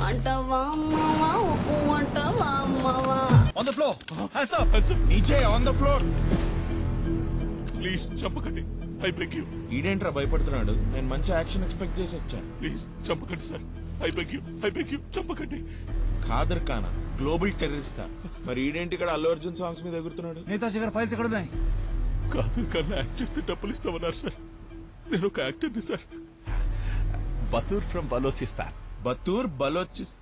అంటవా అమ్మవా ఉప్పు అంటవా అమ్మవా. On the floor. Hands up. DJ on the floor. Please చంపకండి, ఐ బెగ్ యూ. ఈడేంట్రా భయపడుతున్నాడు? నేను మంచి యాక్షన్ ఎక్స్పెక్ట్ చేసి వచ్చా. ప్లీజ్ చంపకండి సార్, ఐ బెగ్ యూ చంపకండి. ఖాదర్ ఖానా గ్లోబల్ టెర్రరిస్టా? మరి ఈడేంటి ఇక్కడ అల్లు అర్జున్ సాంగ్స్ మీద ఎగురుతున్నాడు? నేతాజీ గారి ఫైల్స్ ఎక్కడ ఉన్నాయి? కాదు కన్నా యాక్ట్ చేస్తే డబ్బులు ఇస్తామన్నారు సార్. నేను ఒక యాక్టర్ని సార్. బతూర్ ఫ్రమ్ బలోచిస్తాన్. బతూర్ బలోచిస్.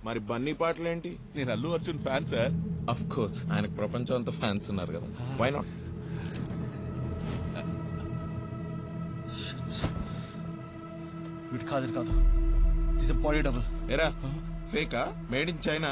మరి బన్నీ పాటలేంటి? నేను Allu Arjun fan sir. Of course, ఆయనకు ప్రపంచం అంతా ఫ్యాన్స్ ఉన్నారు కదా. Why not? వీటి కాదు కాదు, బాడీ డబుల్. ఎరా ఫేకా? Made in China?